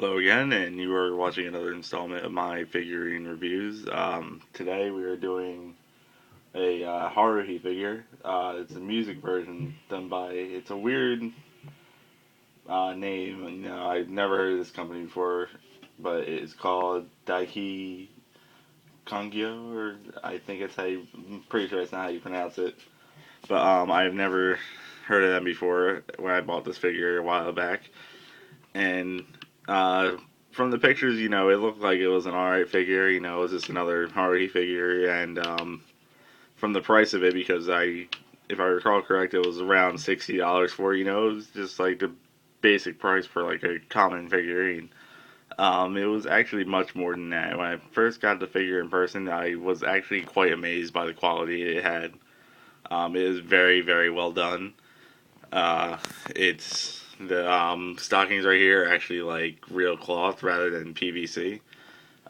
Hello again, and you are watching another installment of my figurine reviews. Today we are doing a Haruhi figure. It's a music version done by. It's a weird name. I've never heard of this company before, but it's called Daiki Kougyou, or I think it's how I'm pretty sure it's not how you pronounce it. But I've never heard of them before when I bought this figure a while back, and uh, from the pictures, it looked like it was an alright figure. It was just another Haruhi figure, and from the price of it, because if I recall correct, it was around $60 for. It was just like the basic price for like a common figurine. It was actually much more than that. When I first got the figure in person, I was actually quite amazed by the quality it had. It is very, very well done. It's the stockings right here are actually like real cloth rather than PVC.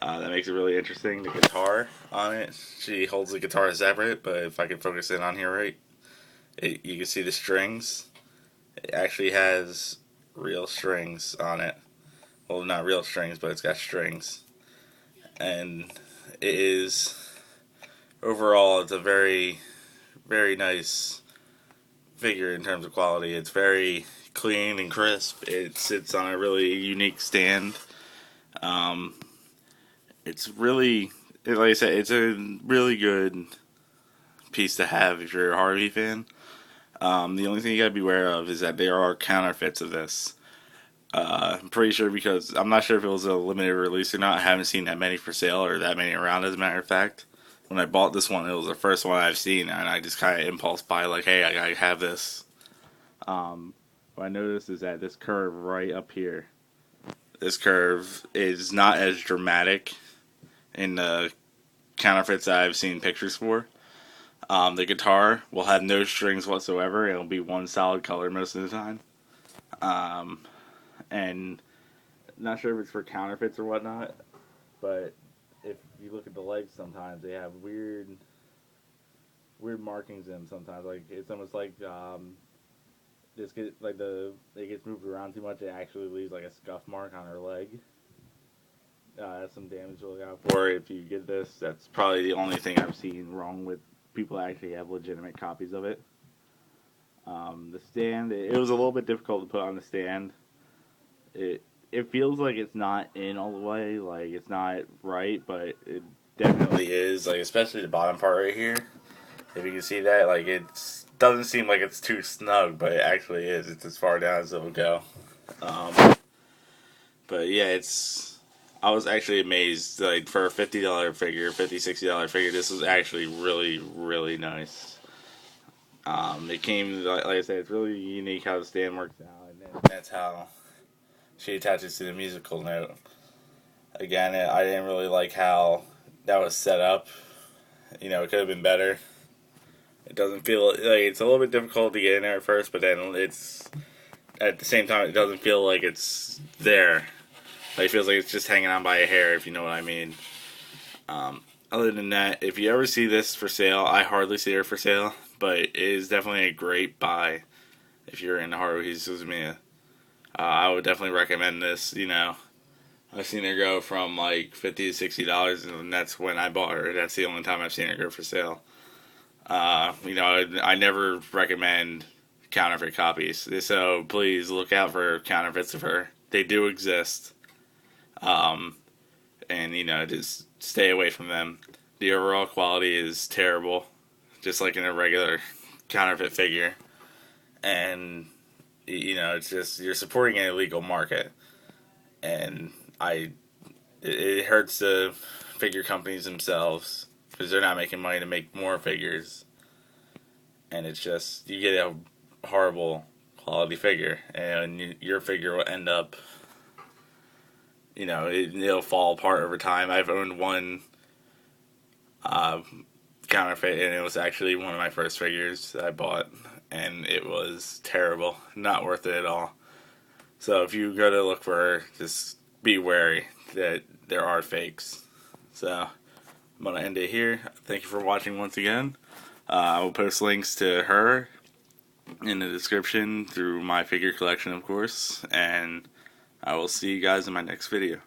That makes it really interesting. The guitar on it, she holds the guitar separate, but if I can focus in on here right, you can see the strings. It actually has real strings on it. Well, not real strings, but it's got strings. And it is, overall, it's a very, very nice figure in terms of quality. It's very clean and crisp. It sits on a really unique stand. Um, it's really, like I said, it's a really good piece to have if you're a Harvey fan. The only thing you gotta be aware of is that there are counterfeits of this. I'm pretty sure because I'm not sure if it was a limited release or not. I haven't seen that many for sale or that many around, as a matter of fact. When I bought this one, it was the first one I've seen, and I just kind of impulse buy, like, hey, I gotta have this. What I noticed is that this curve right up here, this curve is not as dramatic in the counterfeits that I've seen pictures for. The guitar will have no strings whatsoever. It'll be one solid color most of the time. Um, and not sure if it's for counterfeits or whatnot, but if you look at the legs, sometimes they have weird markings in them. Sometimes, like it's almost like this get like it gets moved around too much. It actually leaves like a scuff mark on her leg. That's some damage to look out for if you get this. That's probably the only thing I've seen wrong with people that actually have legitimate copies of it. The stand, it was a little bit difficult to put on the stand. It feels like it's not in all the way, like it's not right, but it definitely is. Like especially the bottom part right here. If you can see that, like it doesn't seem like it's too snug, but it actually is. It's as far down as it'll go. Um, but yeah, it's. I was actually amazed. Like for a $50 figure, $50, $60 figure, this was actually really, really nice. It came like I said, it's really unique how the stand works out, and then that's how she attaches to the musical note. Again, I didn't really like how that was set up. It could have been better. It doesn't feel like it's a little bit difficult to get in there at first, but then it's at the same time it doesn't feel like it's there. Like it feels like it's just hanging on by a hair, if you know what I mean. Um, Other than that, if you ever see this for sale, I hardly see her for sale, but it is definitely a great buy if you're into Haruhi Suzumiya. I would definitely recommend this. I've seen her go from like $50 to $60, and that's when I bought her. That's the only time I've seen her go for sale. I never recommend counterfeit copies, so please look out for counterfeits of her. They do exist, and just stay away from them. The overall quality is terrible, just like in a regular counterfeit figure, and it's just you're supporting an illegal market, and it hurts the figure companies themselves because they're not making money to make more figures, and it's just you get a horrible quality figure, and your figure will end up, it'll fall apart over time. I've owned one uh, counterfeit, and it was actually one of my first figures that I bought, and it was terrible, not worth it at all. So if you go to look for her, just be wary that there are fakes. So I'm going to end it here. Thank you for watching once again. I will post links to her in the description through my figure collection, of course. And I will see you guys in my next video.